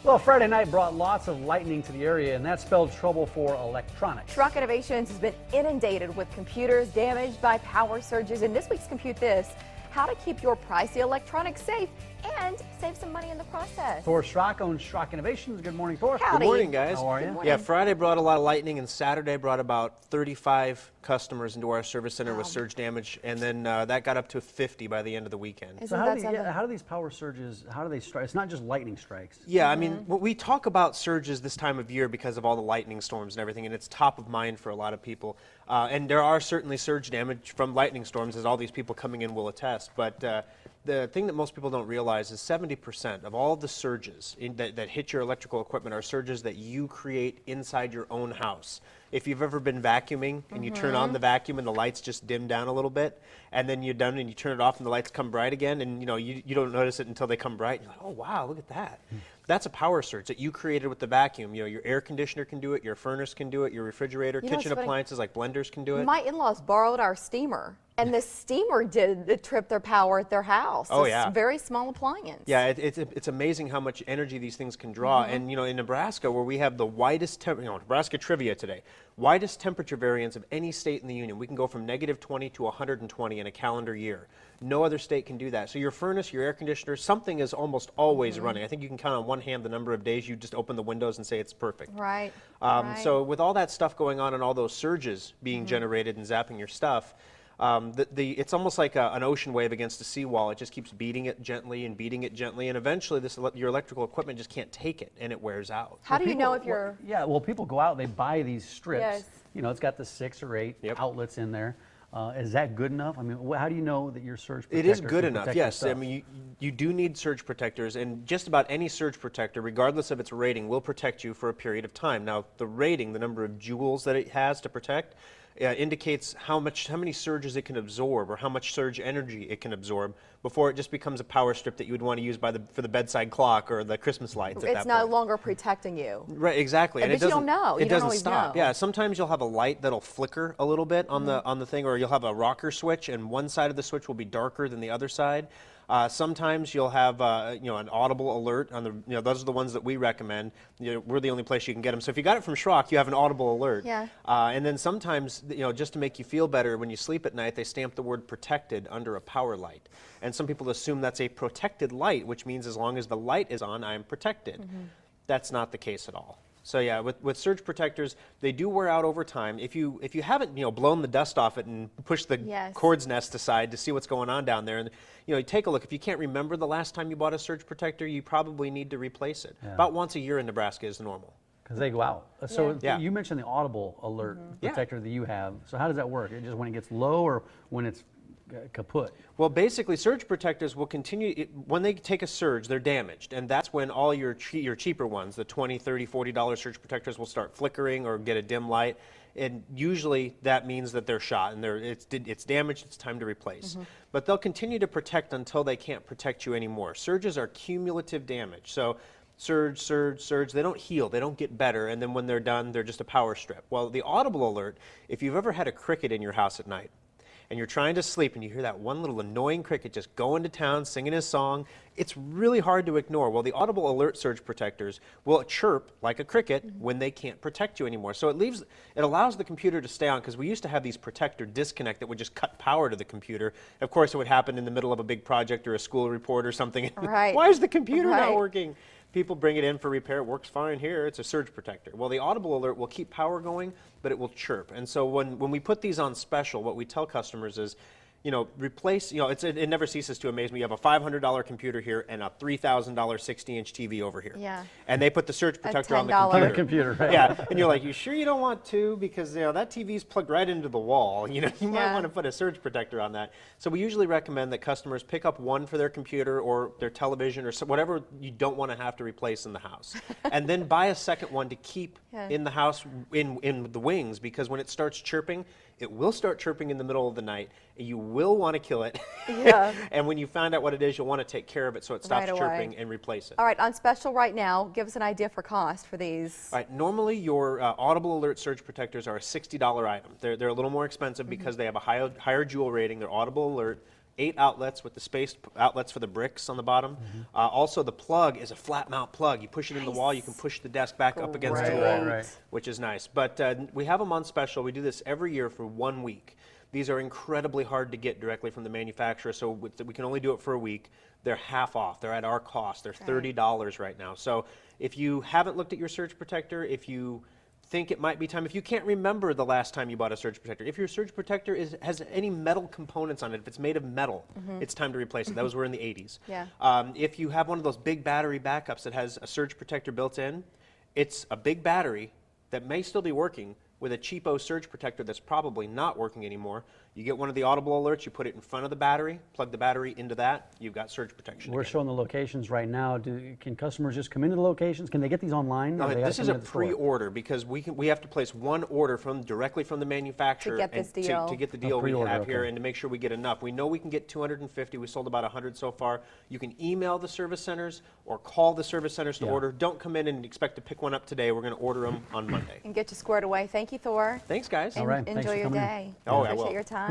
Well, Friday night brought lots of lightning to the area, and that spelled trouble for electronics. Schrock Innovations has been inundated with computers damaged by power surges. In this week's Compute This, how to keep your pricey electronics safe and save some money in the process. Thor Schrock owns Schrock Innovations. Good morning, Thor. Howdy. Good morning, guys. How are you? Yeah, Friday brought a lot of lightning, and Saturday brought about 35 customers into our service center with surge damage, and then that got up to 50 by the end of the weekend. Isn't So that something? how do these power surges, how do they strike? It's not just lightning strikes. Yeah, I mean, we talk about surges this time of year because of all the lightning storms and everything, and it's top of mind for a lot of people. And there are certainly surge damage from lightning storms, as all these people coming in will attest. But the thing that most people don't realize is 70% of all the surges that hit your electrical equipment are surges that you create inside your own house. If you've ever been vacuuming and you turn on the vacuum and the lights just dim down a little bit, and then you're done and you turn it off and the lights come bright again, and you don't notice it until they come bright. You're like, oh wow, look at that. That's a power surge that you created with the vacuum. Your air conditioner can do it, your furnace can do it, your refrigerator, kitchen appliances like blenders can do it. My in-laws borrowed our steamer, and the steamer did trip their power at their house. Oh, It's yeah. a very small appliance. Yeah, it's amazing how much energy these things can draw. And in Nebraska, where we have the widest Nebraska trivia today, widest temperature variance of any state in the union. We can go from -20 to 120 in a calendar year. No other state can do that. So your furnace, your air conditioner, something is almost always running. I think you can count on one hand the number of days you just open the windows and say it's perfect. Right. So with all that stuff going on and all those surges being generated and zapping your stuff, it's almost like an ocean wave against a seawall. It just keeps beating it gently, and eventually your electrical equipment just can't take it, and it wears out. How do you know if you're... Yeah, well, people go out, they buy these strips. Yes. It's got the 6 or 8 Yep. outlets in there. Is that good enough? I mean, how do you know that your surge protector It is good can enough, protect your yes. I stuff? mean, you do need surge protectors, and just about any surge protector, regardless of its rating, will protect you for a period of time. Now, the rating, the number of joules that it has to protect, indicates how many surges it can absorb, or how much surge energy it can absorb before it just becomes a power strip that you would want to use for the bedside clock or the Christmas lights. It's no longer protecting you. Right, exactly. But And you don't know. You It don't doesn't always stop. know. Yeah, sometimes you'll have a light that'll flicker a little bit on the thing, or you'll have a rocker switch, and one side of the switch will be darker than the other side. Sometimes you'll have an audible alert on the those are the ones that we recommend. We're the only place you can get them. So if you got it from Schrock, you have an audible alert. Yeah. And then sometimes just to make you feel better when you sleep at night, they stamp the word protected under a power light. And some people assume that's a protected light, which means as long as the light is on, I'm protected. That's not the case at all. So yeah, with surge protectors, they do wear out over time. If you haven't blown the dust off it and pushed the cord's nest aside to see what's going on down there, and you take a look. If you can't remember the last time you bought a surge protector, you probably need to replace it. Yeah. About once a year in Nebraska is normal. Because they go out. So Yeah. you mentioned the audible alert Yeah. protector that you have. So how does that work? It just when it gets low or when it's kaput? Well, basically, surge protectors will continue, when they take a surge, they're damaged, and that's when all your cheaper ones, the $20, $30, $40 surge protectors, will start flickering or get a dim light, and usually that means that they're shot, and it's damaged, it's time to replace. But they'll continue to protect until they can't protect you anymore. Surges are cumulative damage, so surge, surge, surge, they don't heal, they don't get better, and then when they're done, they're just a power strip. Well, the audible alert, if you've ever had a cricket in your house at night, and you're trying to sleep and you hear that one little annoying cricket just going to town singing his song, it's really hard to ignore. Well, the audible alert surge protectors will chirp like a cricket when they can't protect you anymore. So it allows the computer to stay on, because we used to have these protector disconnect that would just cut power to the computer. Of course, it would happen in the middle of a big project or a school report or something. Right. Why is the computer not Right. working? People bring it in for repair. It works fine here. It's a surge protector. Well, the audible alert will keep power going, but it will chirp. And so when we put these on special, what we tell customers is, replace, it never ceases to amaze me. You have a $500 computer here and a $3,000 60-inch TV over here. Yeah. And they put the surge protector on the $10 computer. On the computer, right? Yeah, and you're like, you sure you don't want two? Because that TV's plugged right into the wall. You might Yeah. want to put a surge protector on that. So we usually recommend that customers pick up one for their computer or their television or whatever you don't want to have to replace in the house, and then buy a second one to keep in the house in the wings, because when it starts chirping, it will start chirping in the middle of the night. You will want to kill it. Yeah. And when you find out what it is, you'll want to take care of it so it stops Right away. chirping and replace it. All right, on special right now, give us an idea for cost for these. All right, normally your audible alert surge protectors are a $60 item. They're a little more expensive because they have a higher joule rating. They're audible alert. 8 outlets with the spaced outlets for the bricks on the bottom. Also, the plug is a flat mount plug. You push it in the wall, you can push the desk back up against the wall, Right. which is nice. But we have them on special. We do this every year for 1 week. These are incredibly hard to get directly from the manufacturer, so we can only do it for a week. They're half off. They're at our cost. They're $30 right now. So if you haven't looked at your surge protector, if you think it might be time, if you can't remember the last time you bought a surge protector, if your surge protector has any metal components on it, if it's made of metal, it's time to replace it. Those were in the 80s. Yeah. If you have one of those big battery backups that has a surge protector built in, it's a big battery that may still be working with a cheapo surge protector that's probably not working anymore. You get one of the audible alerts, you put it in front of the battery, plug the battery into that, you've got surge protection. We're again. showing the locations right now. Can customers just come into the locations? Can they get these online? or they gotta This is come a into the store? pre-order because we have to place one order directly from the manufacturer get this and deal. to get the deal we pre-order, have here okay. and to make sure we get enough. We know we can get 250. We sold about 100 so far. You can email the service centers or call the service centers to Yeah. order. Don't come in and expect to pick one up today. We're going to order them on Monday. And get you squared away. Thank you, Thor. Thanks, guys. All right. Thanks Enjoy for your coming in. day. Oh, I Appreciate will. your time.